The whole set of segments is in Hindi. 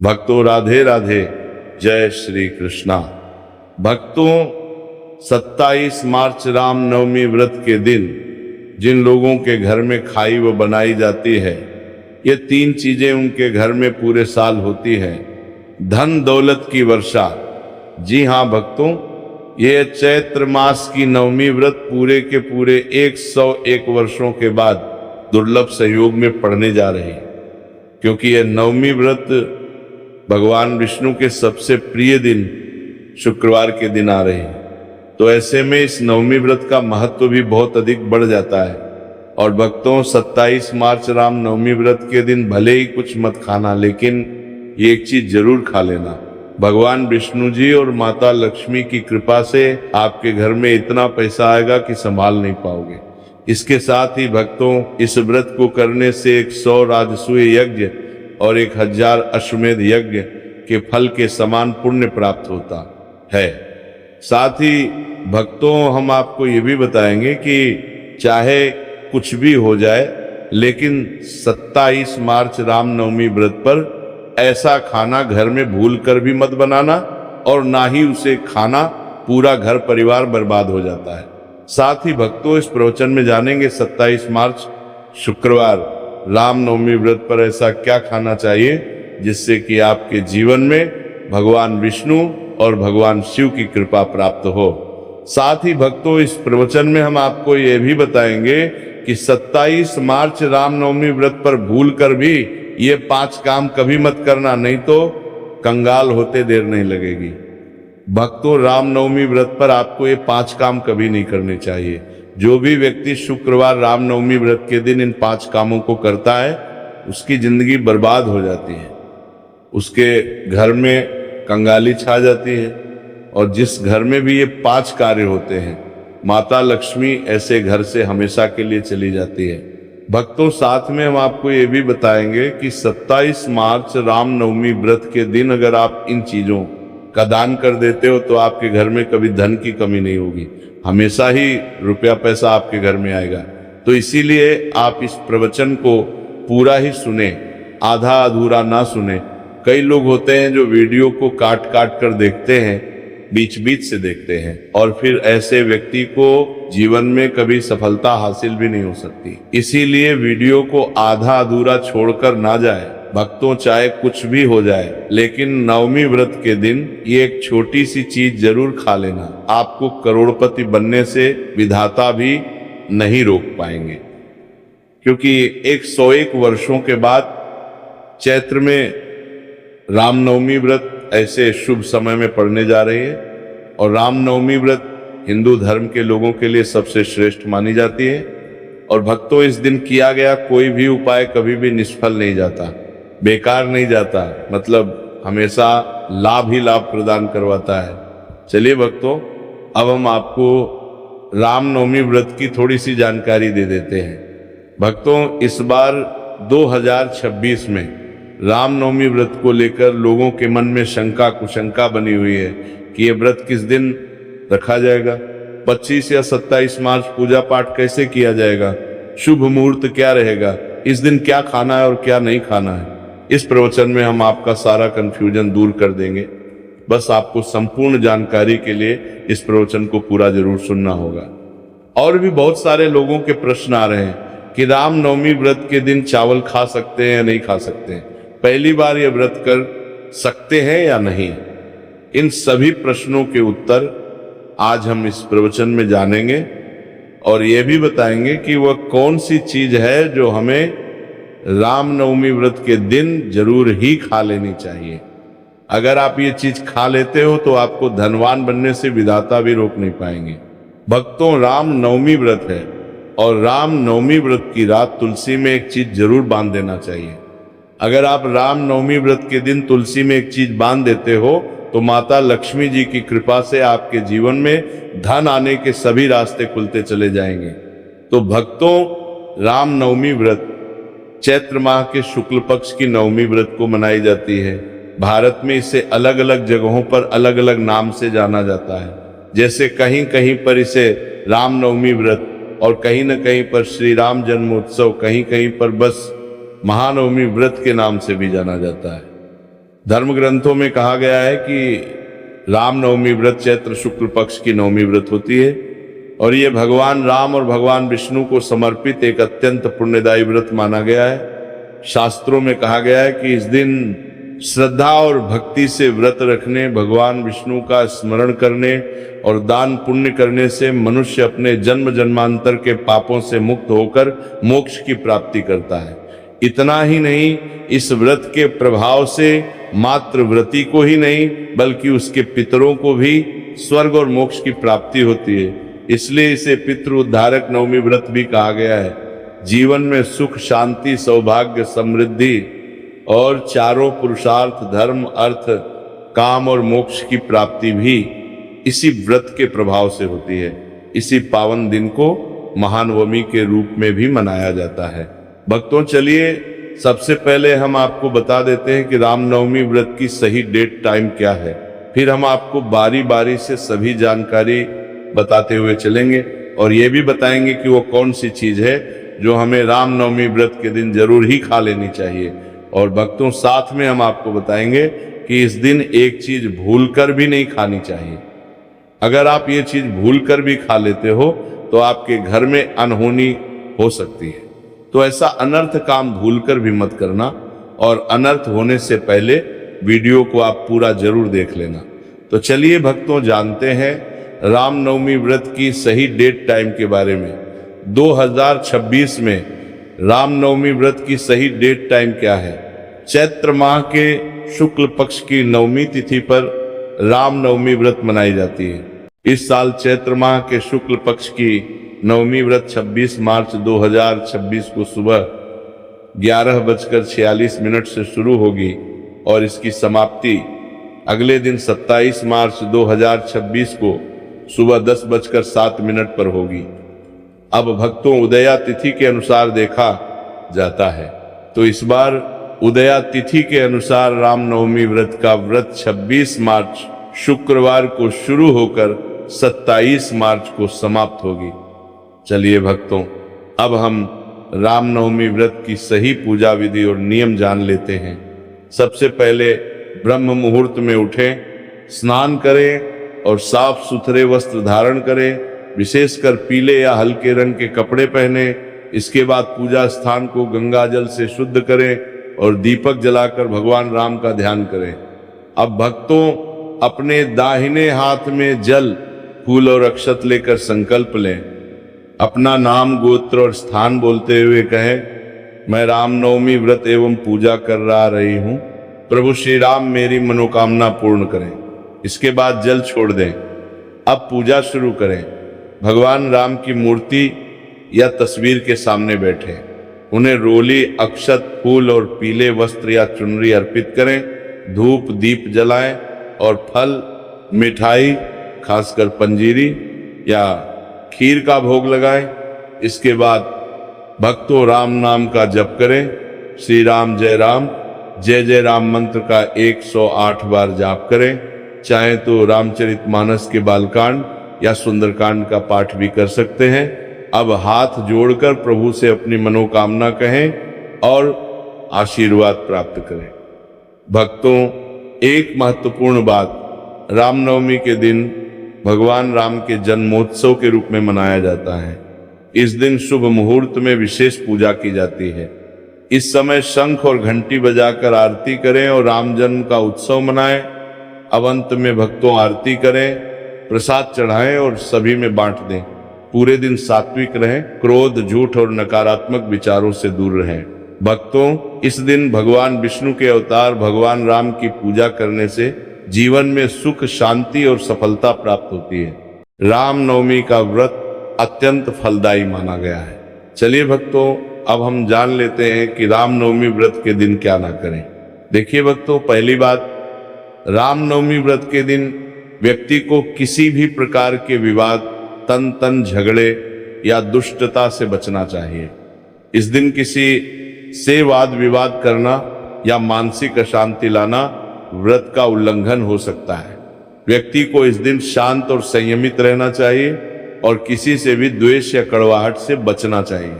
भक्तों राधे राधे, जय श्री कृष्णा। भक्तों 27 मार्च रामनवमी व्रत के दिन जिन लोगों के घर में खाई वो बनाई जाती है, ये 3 चीजें उनके घर में पूरे साल होती है। धन दौलत की वर्षा। जी हाँ भक्तों, ये चैत्र मास की नवमी व्रत पूरे के पूरे 101 वर्षों के बाद दुर्लभ संयोग में पड़ने जा रही है, क्योंकि यह नवमी व्रत भगवान विष्णु के सबसे प्रिय दिन शुक्रवार के दिन आ रही है। तो ऐसे में इस नवमी व्रत का महत्व भी बहुत अधिक बढ़ जाता है। और भक्तों 27 मार्च राम नवमी व्रत के दिन भले ही कुछ मत खाना, लेकिन ये एक चीज जरूर खा लेना। भगवान विष्णु जी और माता लक्ष्मी की कृपा से आपके घर में इतना पैसा आएगा कि संभाल नहीं पाओगे। इसके साथ ही भक्तों, इस व्रत को करने से 100 राजसूय यज्ञ और 1000 अश्वमेध यज्ञ के फल के समान पुण्य प्राप्त होता है। साथ ही भक्तों, हम आपको ये भी बताएंगे कि चाहे कुछ भी हो जाए, लेकिन 27 मार्च रामनवमी व्रत पर ऐसा खाना घर में भूल कर भी मत बनाना, और ना ही उसे खाना पूरा घर परिवार बर्बाद हो जाता है। साथ ही भक्तों, इस प्रवचन में जानेंगे 27 मार्च शुक्रवार रामनवमी व्रत पर ऐसा क्या खाना चाहिए जिससे कि आपके जीवन में भगवान विष्णु और भगवान शिव की कृपा प्राप्त हो। साथ ही भक्तों, इस प्रवचन में हम आपको यह भी बताएंगे कि 27 मार्च रामनवमी व्रत पर भूल कर भी ये 5 काम कभी मत करना, नहीं तो कंगाल होते देर नहीं लगेगी। भक्तों, रामनवमी व्रत पर आपको ये 5 काम कभी नहीं करने चाहिए। जो भी व्यक्ति शुक्रवार रामनवमी व्रत के दिन इन 5 कामों को करता है, उसकी जिंदगी बर्बाद हो जाती है, उसके घर में कंगाली छा जाती है। और जिस घर में भी ये 5 कार्य होते हैं, माता लक्ष्मी ऐसे घर से हमेशा के लिए चली जाती है। भक्तों, साथ में हम आपको ये भी बताएंगे कि 27 मार्च रामनवमी व्रत के दिन अगर आप इन चीजों का दान कर देते हो तो आपके घर में कभी धन की कमी नहीं होगी, हमेशा ही रुपया पैसा आपके घर में आएगा। तो इसीलिए आप इस प्रवचन को पूरा ही सुने, आधा अधूरा ना सुने। कई लोग होते हैं जो वीडियो को काट काट कर देखते हैं, बीच बीच से देखते हैं, और फिर ऐसे व्यक्ति को जीवन में कभी सफलता हासिल भी नहीं हो सकती। इसीलिए वीडियो को आधा अधूरा छोड़कर ना जाए। भक्तों, चाहे कुछ भी हो जाए, लेकिन नवमी व्रत के दिन ये एक छोटी सी चीज जरूर खा लेना। आपको करोड़पति बनने से विधाता भी नहीं रोक पाएंगे, क्योंकि 101 वर्षों के बाद चैत्र में रामनवमी व्रत ऐसे शुभ समय में पड़ने जा रही है। और रामनवमी व्रत हिंदू धर्म के लोगों के लिए सबसे श्रेष्ठ मानी जाती है। और भक्तों, इस दिन किया गया कोई भी उपाय कभी भी निष्फल नहीं जाता, बेकार नहीं जाता, मतलब हमेशा लाभ ही लाभ प्रदान करवाता है। चलिए भक्तों, अब हम आपको रामनवमी व्रत की थोड़ी सी जानकारी दे देते हैं। भक्तों, इस बार 2026 में रामनवमी व्रत को लेकर लोगों के मन में शंका कुशंका बनी हुई है कि ये व्रत किस दिन रखा जाएगा, 25 या 27 मार्च पूजा पाठ कैसे किया जाएगा, शुभ मुहूर्त क्या रहेगा, इस दिन क्या खाना है और क्या नहीं खाना है। इस प्रवचन में हम आपका सारा कंफ्यूजन दूर कर देंगे। बस आपको संपूर्ण जानकारी के लिए इस प्रवचन को पूरा जरूर सुनना होगा। और भी बहुत सारे लोगों के प्रश्न आ रहे हैं कि रामनवमी व्रत के दिन चावल खा सकते हैं या नहीं खा सकते हैं, पहली बार ये व्रत कर सकते हैं या नहीं। इन सभी प्रश्नों के उत्तर आज हम इस प्रवचन में जानेंगे, और ये भी बताएंगे कि वह कौन सी चीज है जो हमें रामनवमी व्रत के दिन जरूर ही खा लेनी चाहिए। अगर आप ये चीज खा लेते हो तो आपको धनवान बनने से विधाता भी रोक नहीं पाएंगे। भक्तों, रामनवमी व्रत है, और रामनवमी व्रत की रात तुलसी में एक चीज जरूर बांध देना चाहिए। अगर आप रामनवमी व्रत के दिन तुलसी में एक चीज बांध देते हो तो माता लक्ष्मी जी की कृपा से आपके जीवन में धन आने के सभी रास्ते खुलते चले जाएंगे। तो भक्तों, रामनवमी व्रत चैत्र माह के शुक्ल पक्ष की नवमी व्रत को मनाई जाती है। भारत में इसे अलग अलग जगहों पर अलग अलग नाम से जाना जाता है। जैसे कहीं कहीं पर इसे रामनवमी व्रत, और कहीं न कहीं पर श्री राम जन्मोत्सव, कहीं कहीं पर बस महानवमी व्रत के नाम से भी जाना जाता है। धर्म ग्रंथों में कहा गया है कि रामनवमी व्रत चैत्र शुक्ल पक्ष की नवमी व्रत होती है और ये भगवान राम और भगवान विष्णु को समर्पित एक अत्यंत पुण्यदायी व्रत माना गया है। शास्त्रों में कहा गया है कि इस दिन श्रद्धा और भक्ति से व्रत रखने, भगवान विष्णु का स्मरण करने और दान पुण्य करने से मनुष्य अपने जन्म जन्मांतर के पापों से मुक्त होकर मोक्ष की प्राप्ति करता है। इतना ही नहीं, इस व्रत के प्रभाव से मात्र व्रती को ही नहीं बल्कि उसके पितरों को भी स्वर्ग और मोक्ष की प्राप्ति होती है। इसलिए इसे पितृ उद्धारक नवमी व्रत भी कहा गया है। जीवन में सुख, शांति, सौभाग्य, समृद्धि और चारों पुरुषार्थ धर्म, अर्थ, काम और मोक्ष की प्राप्ति भी इसी व्रत के प्रभाव से होती है। इसी पावन दिन को महानवमी के रूप में भी मनाया जाता है। भक्तों, चलिए सबसे पहले हम आपको बता देते हैं कि रामनवमी व्रत की सही डेट टाइम क्या है। फिर हम आपको बारी बारी से सभी जानकारी बताते हुए चलेंगे और ये भी बताएंगे कि वो कौन सी चीज है जो हमें रामनवमी व्रत के दिन जरूर ही खा लेनी चाहिए। और भक्तों, साथ में हम आपको बताएंगे कि इस दिन एक चीज भूलकर भी नहीं खानी चाहिए। अगर आप ये चीज भूलकर भी खा लेते हो तो आपके घर में अनहोनी हो सकती है। तो ऐसा अनर्थ काम भूलकर भी मत करना और अनर्थ होने से पहले वीडियो को आप पूरा जरूर देख लेना। तो चलिए भक्तों, जानते हैं रामनवमी व्रत की सही डेट टाइम के बारे में। 2026 में रामनवमी व्रत की सही डेट टाइम क्या है? चैत्र माह के शुक्ल पक्ष की नवमी तिथि पर रामनवमी व्रत मनाई जाती है। इस साल चैत्र माह के शुक्ल पक्ष की नवमी व्रत 26 मार्च 2026 को सुबह 11:46 से शुरू होगी और इसकी समाप्ति अगले दिन 27 मार्च 2026 को सुबह 10:07 पर होगी। अब भक्तों, उदया तिथि के अनुसार देखा जाता है तो इस बार उदया तिथि के अनुसार रामनवमी व्रत का व्रत 26 मार्च शुक्रवार को शुरू होकर 27 मार्च को समाप्त होगी। चलिए भक्तों, अब हम रामनवमी व्रत की सही पूजा विधि और नियम जान लेते हैं। सबसे पहले ब्रह्म मुहूर्त में उठें, स्नान करें और साफ सुथरे वस्त्र धारण करें, विशेषकर पीले या हल्के रंग के कपड़े पहने। इसके बाद पूजा स्थान को गंगा जल से शुद्ध करें और दीपक जलाकर भगवान राम का ध्यान करें। अब भक्तों, अपने दाहिने हाथ में जल, फूल और अक्षत लेकर संकल्प लें। अपना नाम, गोत्र और स्थान बोलते हुए कहें, मैं रामनवमी व्रत एवं पूजा कर रही हूँ। प्रभु श्री राम मेरी मनोकामना पूर्ण करें। इसके बाद जल छोड़ दें। अब पूजा शुरू करें। भगवान राम की मूर्ति या तस्वीर के सामने बैठें। उन्हें रोली, अक्षत, फूल और पीले वस्त्र या चुनरी अर्पित करें। धूप दीप जलाएं और फल, मिठाई, खासकर पंजीरी या खीर का भोग लगाएं। इसके बाद भक्तों, राम नाम का जप करें। श्री राम, जय जय राम मंत्र का 108 बार जाप करें। चाहे तो रामचरितमानस के बालकांड या सुंदरकांड का पाठ भी कर सकते हैं। अब हाथ जोड़कर प्रभु से अपनी मनोकामना कहें और आशीर्वाद प्राप्त करें। भक्तों, एक महत्वपूर्ण बात, रामनवमी के दिन भगवान राम के जन्मोत्सव के रूप में मनाया जाता है। इस दिन शुभ मुहूर्त में विशेष पूजा की जाती है। इस समय शंख और घंटी बजाकर आरती करें और राम जन्म का उत्सव मनाएं। अब अंत में भक्तों आरती करें, प्रसाद चढ़ाएं और सभी में बांट दें। पूरे दिन सात्विक रहें, क्रोध, झूठ और नकारात्मक विचारों से दूर रहें। भक्तों, इस दिन भगवान विष्णु के अवतार भगवान राम की पूजा करने से जीवन में सुख, शांति और सफलता प्राप्त होती है। रामनवमी का व्रत अत्यंत फलदायी माना गया है। चलिए भक्तों, अब हम जान लेते हैं कि रामनवमी व्रत के दिन क्या ना करें। देखिए भक्तों, पहली बात, रामनवमी व्रत के दिन व्यक्ति को किसी भी प्रकार के विवाद, तन झगड़े या दुष्टता से बचना चाहिए। इस दिन किसी से वाद विवाद करना या मानसिक अशांति लाना व्रत का उल्लंघन हो सकता है। व्यक्ति को इस दिन शांत और संयमित रहना चाहिए और किसी से भी द्वेष या कड़वाहट से बचना चाहिए।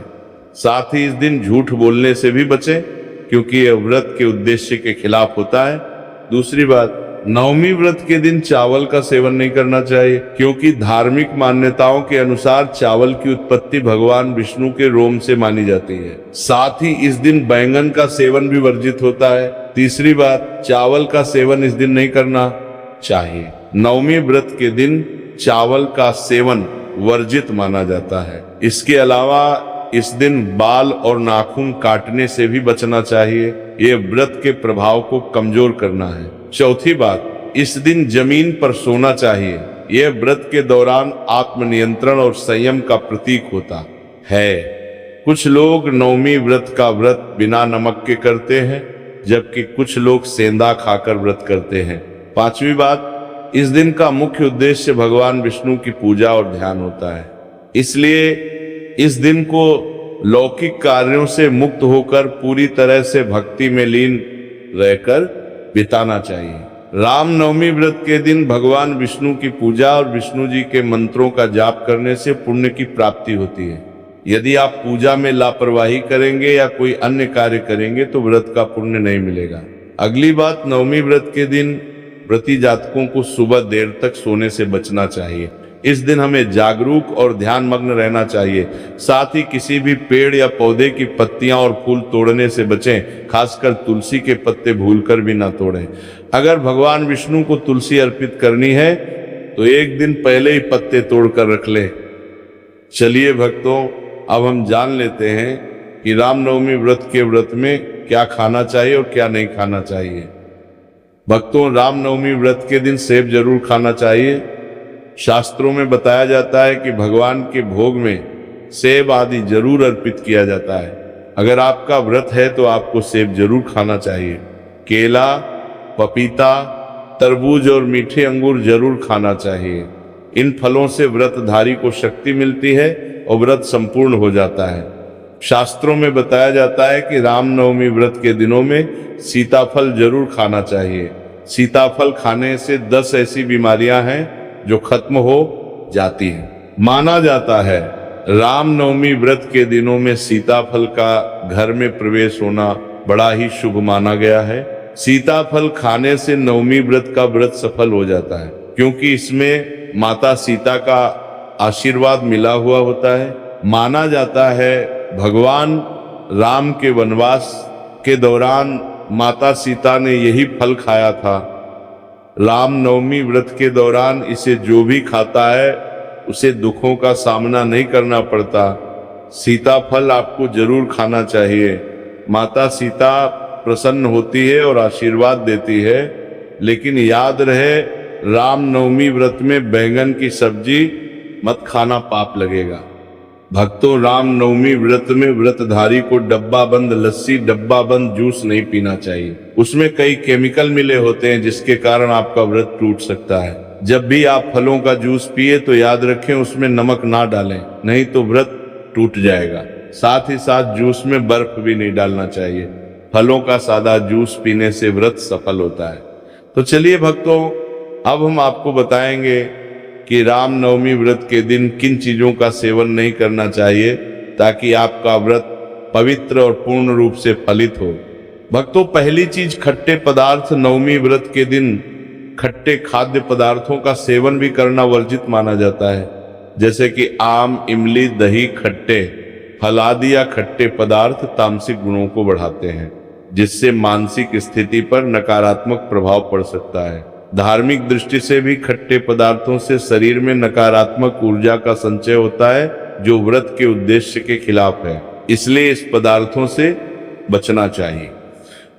साथ ही इस दिन झूठ बोलने से भी बचें, क्योंकि यह व्रत के उद्देश्य के खिलाफ होता है दूसरी बात, नवमी व्रत के दिन चावल का सेवन नहीं करना चाहिए, क्योंकि धार्मिक मान्यताओं के अनुसार चावल की उत्पत्ति भगवान विष्णु के रोम से मानी जाती है। साथ ही इस दिन बैंगन का सेवन भी वर्जित होता है। तीसरी बात, चावल का सेवन इस दिन नहीं करना चाहिए। नवमी व्रत के दिन चावल का सेवन वर्जित माना जाता है। इसके अलावा इस दिन बाल और नाखून काटने से भी बचना चाहिए, ये व्रत के प्रभाव को कमजोर करना है। चौथी बात, इस दिन जमीन पर सोना चाहिए, यह व्रत के दौरान आत्मनियंत्रण और संयम का प्रतीक होता है। कुछ लोग नवमी व्रत का व्रत बिना नमक के करते हैं, जबकि कुछ लोग सेंधा खाकर व्रत करते हैं। पांचवी बात, इस दिन का मुख्य उद्देश्य भगवान विष्णु की पूजा और ध्यान होता है, इसलिए इस दिन को लौकिक कार्यों से मुक्त होकर पूरी तरह से भक्ति में लीन रहकर बिताना चाहिए। रामनवमी व्रत के दिन भगवान विष्णु की पूजा और विष्णु जी के मंत्रों का जाप करने से पुण्य की प्राप्ति होती है। यदि आप पूजा में लापरवाही करेंगे या कोई अन्य कार्य करेंगे तो व्रत का पुण्य नहीं मिलेगा। अगली बात, नवमी व्रत के दिन व्रती जातकों को सुबह देर तक सोने से बचना चाहिए। इस दिन हमें जागरूक और ध्यान मग्न रहना चाहिए। साथ ही किसी भी पेड़ या पौधे की पत्तियां और फूल तोड़ने से बचें, खासकर तुलसी के पत्ते भूलकर भी ना तोड़ें। अगर भगवान विष्णु को तुलसी अर्पित करनी है तो एक दिन पहले ही पत्ते तोड़कर रख लें। चलिए भक्तों, अब हम जान लेते हैं कि रामनवमी व्रत के व्रत में क्या खाना चाहिए और क्या नहीं खाना चाहिए। भक्तों, रामनवमी व्रत के दिन सेब जरूर खाना चाहिए। शास्त्रों में बताया जाता है कि भगवान के भोग में सेब आदि जरूर अर्पित किया जाता है। अगर आपका व्रत है तो आपको सेब जरूर खाना चाहिए। केला, पपीता, तरबूज और मीठे अंगूर जरूर खाना चाहिए। इन फलों से व्रतधारी को शक्ति मिलती है और व्रत संपूर्ण हो जाता है। शास्त्रों में बताया जाता है कि रामनवमी व्रत के दिनों में सीताफल जरूर खाना चाहिए। सीताफल खाने से 10 ऐसी बीमारियां हैं जो खत्म हो जाती है। माना जाता है रामनवमी व्रत के दिनों में सीताफल का घर में प्रवेश होना बड़ा ही शुभ माना गया है। सीताफल खाने से नवमी व्रत का व्रत सफल हो जाता है, क्योंकि इसमें माता सीता का आशीर्वाद मिला हुआ होता है। माना जाता है भगवान राम के वनवास के दौरान माता सीता ने यही फल खाया था। रामनवमी व्रत के दौरान इसे जो भी खाता है उसे दुखों का सामना नहीं करना पड़ता। सीताफल आपको जरूर खाना चाहिए। माता सीता प्रसन्न होती है और आशीर्वाद देती है, लेकिन याद रहे रामनवमी व्रत में बैंगन की सब्जी मत खाना, पाप लगेगा। भक्तों, रामनवमी व्रत में व्रतधारी को डब्बा बंद लस्सी, डब्बा बंद जूस नहीं पीना चाहिए। उसमें कई केमिकल मिले होते हैं जिसके कारण आपका व्रत टूट सकता है। जब भी आप फलों का जूस पिए तो याद रखें उसमें नमक ना डालें, नहीं तो व्रत टूट जाएगा। साथ ही साथ जूस में बर्फ भी नहीं डालना चाहिए। फलों का सादा जूस पीने से व्रत सफल होता है। तो चलिए भक्तों, अब हम आपको बताएंगे कि रामनवमी व्रत के दिन किन चीजों का सेवन नहीं करना चाहिए ताकि आपका व्रत पवित्र और पूर्ण रूप से फलित हो। भक्तों, पहली चीज, खट्टे पदार्थ। नवमी व्रत के दिन खट्टे खाद्य पदार्थों का सेवन भी करना वर्जित माना जाता है, जैसे कि आम, इमली, दही। खट्टे फल आदि या खट्टे पदार्थ तामसिक गुणों को बढ़ाते हैं, जिससे मानसिक स्थिति पर नकारात्मक प्रभाव पड़ सकता है। धार्मिक दृष्टि से भी खट्टे पदार्थों से शरीर में नकारात्मक ऊर्जा का संचय होता है, जो व्रत के उद्देश्य के खिलाफ है। इसलिए इस पदार्थों से बचना चाहिए।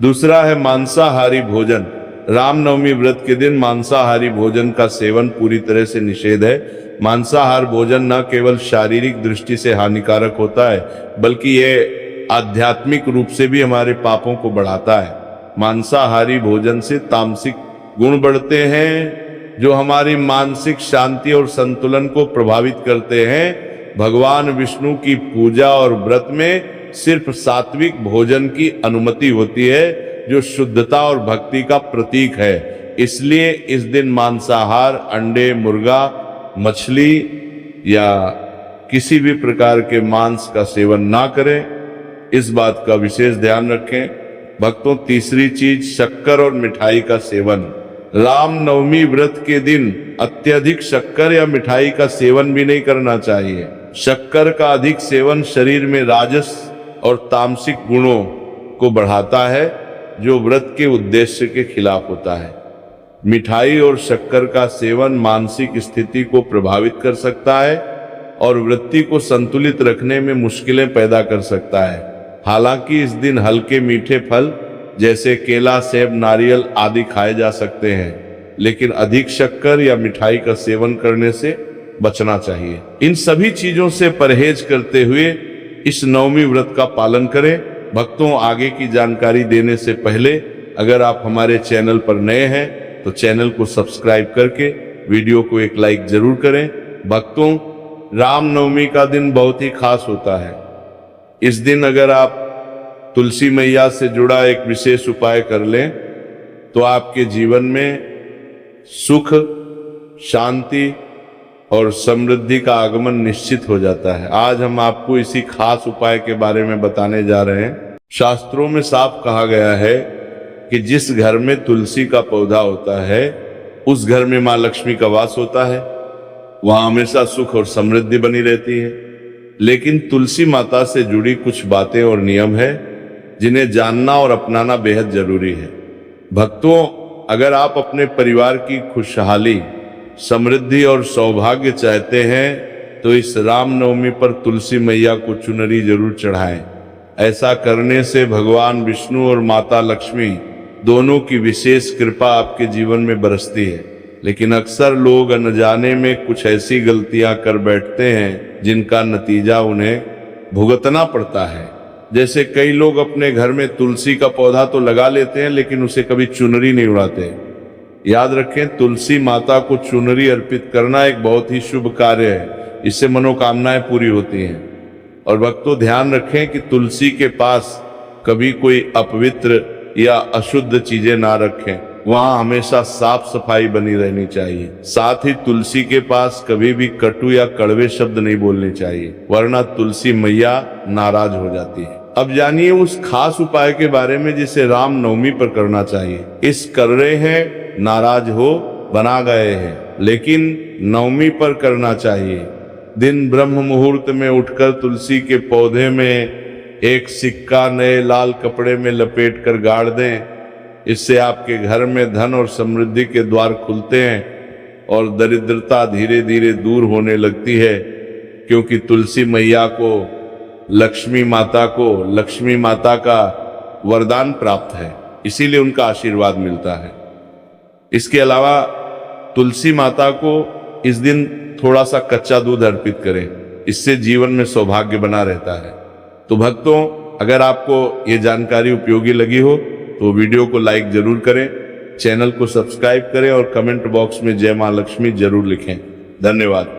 दूसरा है मांसाहारी भोजन। रामनवमी व्रत के दिन मांसाहारी भोजन का सेवन पूरी तरह से निषेध है। मांसाहार भोजन न केवल शारीरिक दृष्टि से हानिकारक होता है, बल्कि यह आध्यात्मिक रूप से भी हमारे पापों को बढ़ाता है। मांसाहारी भोजन से तामसिक गुण बढ़ते हैं, जो हमारी मानसिक शांति और संतुलन को प्रभावित करते हैं। भगवान विष्णु की पूजा और व्रत में सिर्फ सात्विक भोजन की अनुमति होती है, जो शुद्धता और भक्ति का प्रतीक है। इसलिए इस दिन मांसाहार, अंडे, मुर्गा, मछली या किसी भी प्रकार के मांस का सेवन ना करें। इस बात का विशेष ध्यान रखें। भक्तों, तीसरी चीज शक्कर और मिठाई का सेवन। रामनवमी व्रत के दिन अत्यधिक शक्कर या मिठाई का सेवन भी नहीं करना चाहिए। शक्कर का अधिक सेवन शरीर में राजस और तामसिक गुणों को बढ़ाता है, जो व्रत के उद्देश्य के खिलाफ होता है। मिठाई और शक्कर का सेवन मानसिक स्थिति को प्रभावित कर सकता है और वृत्ति को संतुलित रखने में मुश्किलें पैदा कर सकता है। हालांकि इस दिन हल्के मीठे फल जैसे केला, सेब, नारियल आदि खाए जा सकते हैं, लेकिन अधिक शक्कर या मिठाई का सेवन करने से बचना चाहिए। इन सभी चीजों से परहेज करते हुए इस नवमी व्रत का पालन करें। भक्तों, आगे की जानकारी देने से पहले अगर आप हमारे चैनल पर नए हैं तो चैनल को सब्सक्राइब करके वीडियो को एक लाइक जरूर करें। भक्तों, रामनवमी का दिन बहुत ही खास होता है। इस दिन अगर आप तुलसी मैया से जुड़ा एक विशेष उपाय कर लें तो आपके जीवन में सुख, शांति और समृद्धि का आगमन निश्चित हो जाता है। आज हम आपको इसी खास उपाय के बारे में बताने जा रहे हैं। शास्त्रों में साफ कहा गया है कि जिस घर में तुलसी का पौधा होता है उस घर में मां लक्ष्मी का वास होता है, वहां हमेशा सुख और समृद्धि बनी रहती है। लेकिन तुलसी माता से जुड़ी कुछ बातें और नियम है जिन्हें जानना और अपनाना बेहद जरूरी है। भक्तों, अगर आप अपने परिवार की खुशहाली, समृद्धि और सौभाग्य चाहते हैं तो इस रामनवमी पर तुलसी मैया को चुनरी जरूर चढ़ाएं। ऐसा करने से भगवान विष्णु और माता लक्ष्मी दोनों की विशेष कृपा आपके जीवन में बरसती है। लेकिन अक्सर लोग अनजाने में कुछ ऐसी गलतियां कर बैठते हैं जिनका नतीजा उन्हें भुगतना पड़ता है। जैसे कई लोग अपने घर में तुलसी का पौधा तो लगा लेते हैं लेकिन उसे कभी चुनरी नहीं उड़ाते। याद रखें, तुलसी माता को चुनरी अर्पित करना एक बहुत ही शुभ कार्य है। इससे मनोकामनाएं पूरी होती हैं। और भक्तों, ध्यान रखें कि तुलसी के पास कभी कोई अपवित्र या अशुद्ध चीजें ना रखें। वहां हमेशा साफ सफाई बनी रहनी चाहिए। साथ ही तुलसी के पास कभी भी कटु या कड़वे शब्द नहीं बोलने चाहिए, वरना तुलसी मैया नाराज हो जाती है। अब जानिए उस खास उपाय के बारे में जिसे राम नवमी पर करना चाहिए। इस कर रहे हैं, नाराज हो, बना गए हैं, लेकिन नवमी पर करना चाहिए। दिन ब्रह्म मुहूर्त में उठकर तुलसी के पौधे में एक सिक्का नए लाल कपड़े में लपेट कर गाड़ दें। इससे आपके घर में धन और समृद्धि के द्वार खुलते हैं और दरिद्रता धीरे धीरे दूर होने लगती है, क्योंकि तुलसी मैया को लक्ष्मी माता का वरदान प्राप्त है, इसीलिए उनका आशीर्वाद मिलता है। इसके अलावा तुलसी माता को इस दिन थोड़ा सा कच्चा दूध अर्पित करें, इससे जीवन में सौभाग्य बना रहता है। तो भक्तों, अगर आपको ये जानकारी उपयोगी लगी हो तो वीडियो को लाइक जरूर करें, चैनल को सब्सक्राइब करें और कमेंट बॉक्स में जय मां लक्ष्मी जरूर लिखें। धन्यवाद।